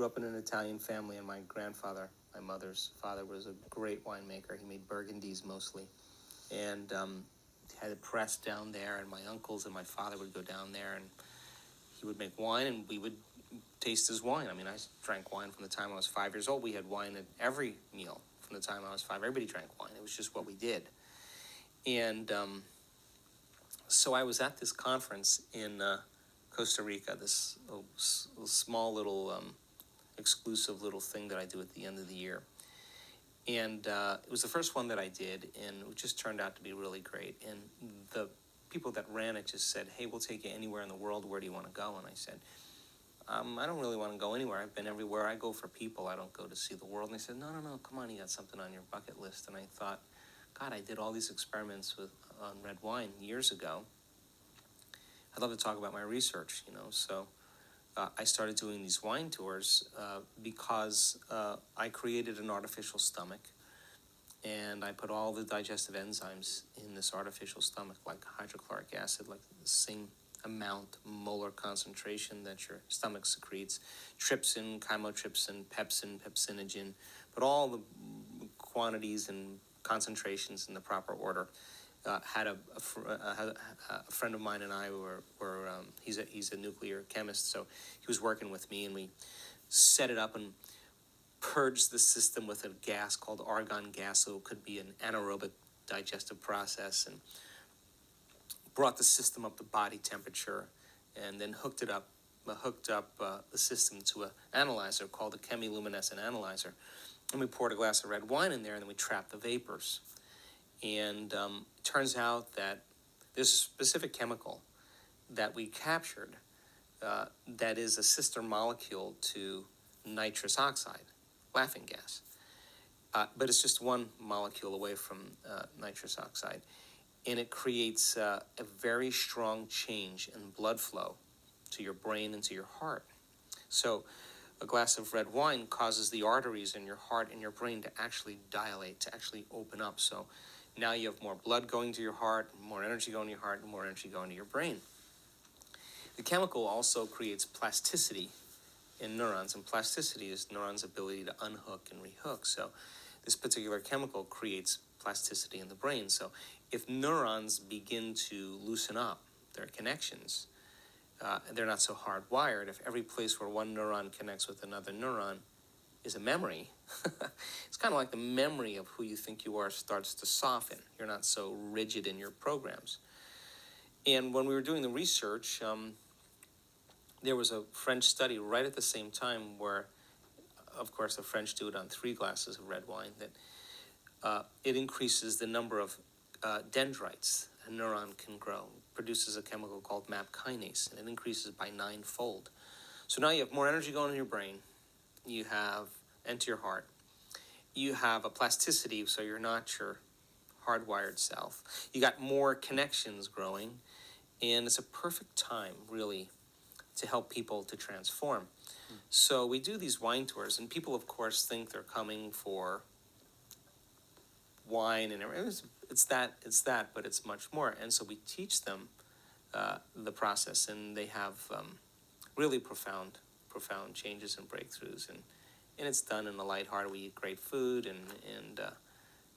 Grew up in an Italian family, and my grandfather, my mother's father, was a great winemaker. He made Burgundies mostly, and had a press down there, and my uncles and my father would go down there, and he would make wine, and we would taste his wine. I mean, I drank wine from the time I was 5 years old. We had wine at every meal from the time I was 5. Everybody drank wine. It was just what we did. And so I was at this conference in Costa Rica, this small little exclusive little thing that I do at the end of the year. And it was the first one that I did, and it just turned out to be really great. And the people that ran it just said, hey, we'll take you anywhere in the world. Where do you want to go? And I said, I don't really want to go anywhere. I've been everywhere. I go for people. I don't go to see the world. And they said, no, come on, you got something on your bucket list. And I thought, God, I did all these experiments on red wine years ago. I'd love to talk about my research, So I started doing these wine tours because I created an artificial stomach, and I put all the digestive enzymes in this artificial stomach, like hydrochloric acid, like the same amount, molar concentration that your stomach secretes, trypsin, chymotrypsin, pepsin, pepsinogen, but all the quantities and concentrations in the proper order. Had a friend of mine and I were he's a nuclear chemist, so he was working with me, and we set it up and purged the system with a gas called argon gas, so it could be an anaerobic digestive process, and brought the system up to body temperature, and then hooked up the system to an analyzer called a chemiluminescent analyzer, and we poured a glass of red wine in there, and then we trapped the vapors. And it turns out that there's a specific chemical that we captured that is a sister molecule to nitrous oxide, laughing gas. But it's just one molecule away from nitrous oxide. And it creates a very strong change in blood flow to your brain and to your heart. So a glass of red wine causes the arteries in your heart and your brain to actually dilate, to actually open up. So now you have more blood going to your heart, more energy going to your heart, and more energy going to your brain. The chemical also creates plasticity in neurons, and plasticity is neurons' ability to unhook and rehook. So this particular chemical creates plasticity in the brain. So if neurons begin to loosen up their connections, they're not so hardwired. If every place where one neuron connects with another neuron is a memory, it's kind of like the memory of who you think you are starts to soften. You're not so rigid in your programs. And when we were doing the research, there was a French study right at the same time where, of course, the French do it on 3 glasses of red wine, that it increases the number of dendrites a neuron can grow. It produces a chemical called MAP kinase, and it increases by 9-fold. So now you have more energy going to your brain, you have, and to your heart. You have a plasticity, so you're not your hardwired self. You got more connections growing, and it's a perfect time, really, to help people to transform. So we do these wine tours, and people, of course, think they're coming for wine, and it's that, but it's much more. And so we teach them the process, and they have really profound changes and breakthroughs, and it's done in a lighthearted. We eat great food,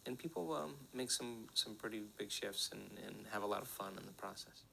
and people make some pretty big shifts and have a lot of fun in the process.